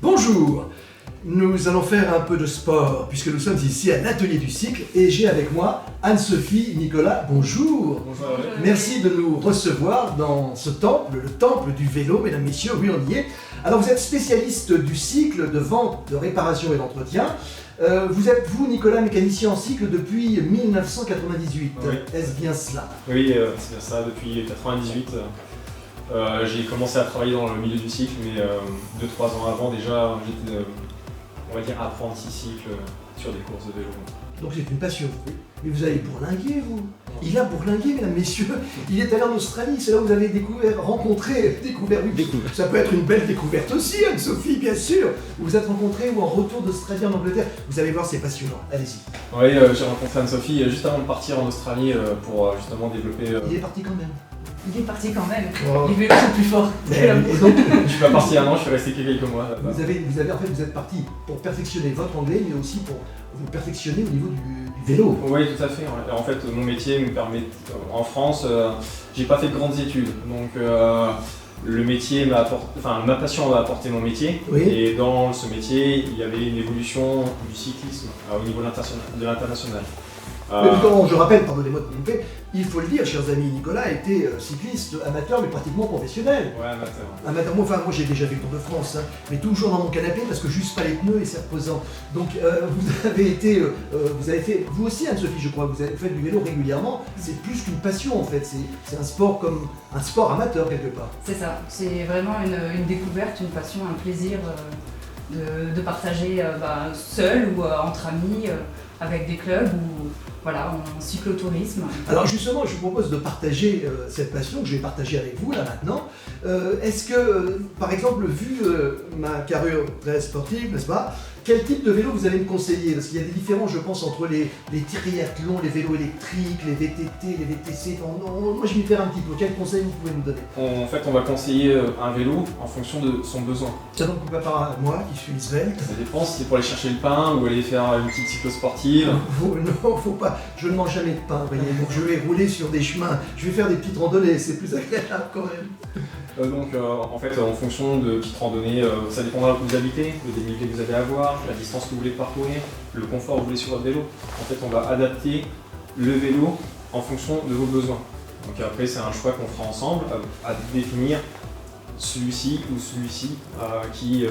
Bonjour. Nous allons faire un peu de sport puisque nous sommes ici à l'atelier du cycle et j'ai avec moi Anne-Sophie, Nicolas. Bonjour. Bonjour. Merci de nous recevoir dans ce temple, le temple du vélo, mesdames, messieurs, oui on y est. Alors vous êtes spécialiste du cycle, de vente, de réparation et d'entretien. Vous êtes, vous, Nicolas, mécanicien en cycle depuis 1998. Oui. Est-ce bien cela? Oui, c'est bien ça, depuis 1998. J'ai commencé à travailler dans le milieu du cycle, mais 2-3 ans avant déjà, j'étais, on va dire, apprenti cycle sur des courses de vélo. Donc c'est une passion. Mais vous avez bourlingué, vous. Il a bourlingué, mesdames, messieurs. Il est allé en Australie, c'est là où vous avez découvert, oui. Ça peut être une belle découverte aussi, Anne-Sophie, bien sûr. Vous vous êtes rencontrés ou en retour d'Australie en Angleterre. Vous allez voir, c'est passionnant. Allez-y. Oui, j'ai rencontré Anne-Sophie juste avant de partir en Australie pour justement développer... Il est parti quand même. Il est parti quand même. Oh. Les vélos sont plus forts. Et donc, Je suis pas parti un an, je suis resté quelques mois là-bas. vous êtes parti pour perfectionner votre anglais, mais aussi pour vous perfectionner au niveau du vélo. Oui, tout à fait. Ouais. En fait, mon métier me permet... En France, j'ai pas fait de grandes études, donc... Le métier m'a apporté, enfin ma passion m'a apporté mon métier, Oui. Et dans ce métier, il y avait une évolution du cyclisme au niveau de l'international. Mais quand je rappelle, pardonnez-moi de vous couper, il faut le dire, chers amis, Nicolas était cycliste amateur, mais pratiquement professionnel. Ouais, amateur. Amateur, moi j'ai déjà fait le Tour de France, hein, mais toujours dans mon canapé parce que juste pas les pneus et c'est reposant. Donc vous avez fait, vous aussi Anne-Sophie, je crois, vous avez fait du vélo régulièrement. C'est plus qu'une passion en fait, c'est un sport comme un sport amateur quelque part. C'est ça, c'est vraiment une découverte, une passion, un plaisir de partager seul ou entre amis, avec des clubs ou voilà, en cyclotourisme. Alors justement, je vous propose de partager cette passion que je vais partager avec vous là maintenant. Est-ce que, par exemple, vu ma carrure très sportive, n'est-ce pas, quel type de vélo vous allez me conseiller? Parce qu'il y a des différences, je pense, entre les triathlons, les vélos électriques, les VTT, les VTC. Moi, je vais m'y faire un petit peu. Quel conseil vous pouvez nous donner? En fait, on va conseiller un vélo en fonction de son besoin. Ça donc pas par moi, qui suis svelte. Ça dépend si c'est pour aller chercher le pain ou aller faire une petite cyclo-sportive. Non, faut pas. Je ne mange jamais de pain, vous voyez. Donc je vais rouler sur des chemins. Je vais faire des petites randonnées. C'est plus agréable quand même. En fait, en fonction de petites randonnées, ça dépendra où vous habitez, le dénivelé que vous allez avoir, la distance que vous voulez parcourir, le confort que vous voulez sur votre vélo. En fait, on va adapter le vélo en fonction de vos besoins. Donc après, c'est un choix qu'on fera ensemble à définir celui-ci ou celui-ci qui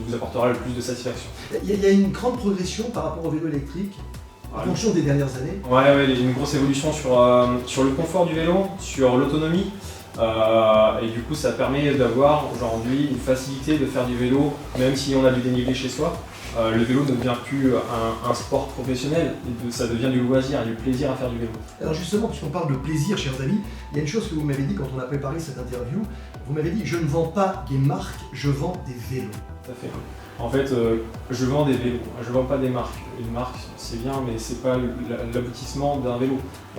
vous apportera le plus de satisfaction. Il y a une grande progression par rapport au vélo électrique en fonction des dernières années. Ouais, il y a une grosse évolution sur le confort du vélo, sur l'autonomie. Et du coup, ça permet d'avoir aujourd'hui une facilité de faire du vélo, même si on a du dénivelé chez soi. Le vélo ne devient plus un sport professionnel, ça devient du loisir, du plaisir à faire du vélo. Alors justement, puisqu'on parle de plaisir, chers amis, il y a une chose que vous m'avez dit quand on a préparé cette interview. Vous m'avez dit, je ne vends pas des marques, je vends des vélos. Tout à fait. En fait, je vends des vélos, je ne vends pas des marques. Une marque, c'est bien, mais c'est pas l'aboutissement d'un vélo.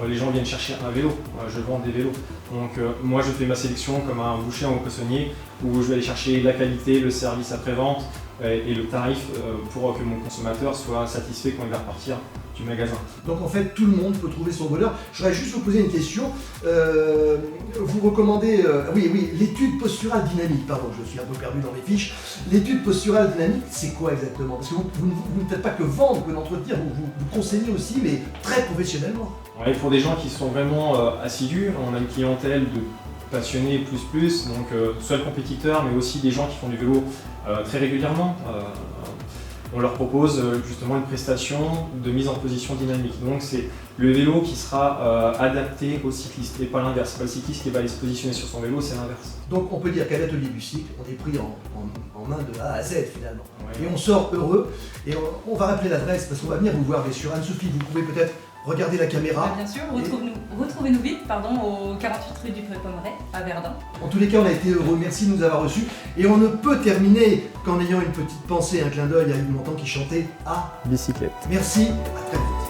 Les gens viennent chercher un vélo, je vends des vélos. Donc moi, je fais ma sélection comme un boucher en poissonnier, où je vais aller chercher la qualité, le service après-vente et le tarif pour que mon consommateur soit satisfait quand il va repartir du magasin. Donc en fait, tout le monde peut trouver son bonheur. Je voudrais juste vous poser une question. Vous recommandez, oui, l'étude posturale dynamique. Pardon, je suis un peu perdu dans mes fiches. L'étude posturale dynamique, c'est quoi exactement? Parce que vous ne faites pas que vendre, que l'entretien, vous conseillez aussi, mais très professionnellement. Ouais, pour des gens qui sont vraiment assidus, on a une clientèle de passionnés plus, donc soit compétiteurs, mais aussi des gens qui font du vélo très régulièrement. On leur propose justement une prestation de mise en position dynamique. Donc c'est le vélo qui sera adapté au cycliste et pas l'inverse. C'est pas le cycliste qui va aller se positionner sur son vélo, c'est l'inverse. Donc on peut dire qu'à l'atelier du cycle, on est pris en main de A à Z finalement. Ouais. Et on sort heureux. Et on va rappeler l'adresse parce qu'on va venir vous voir bien sûr. Anne-Sophie, vous pouvez peut-être regarder la caméra. Bien sûr, retrouvez-nous vite au 48 rue du Pré-Pommeret à Verdun. En tous les cas, on a été heureux, merci de nous avoir reçus. Et on ne peut terminer qu'en ayant une petite pensée, un clin d'œil à Yves Montand qui chantait à bicyclette. Merci, à très vite.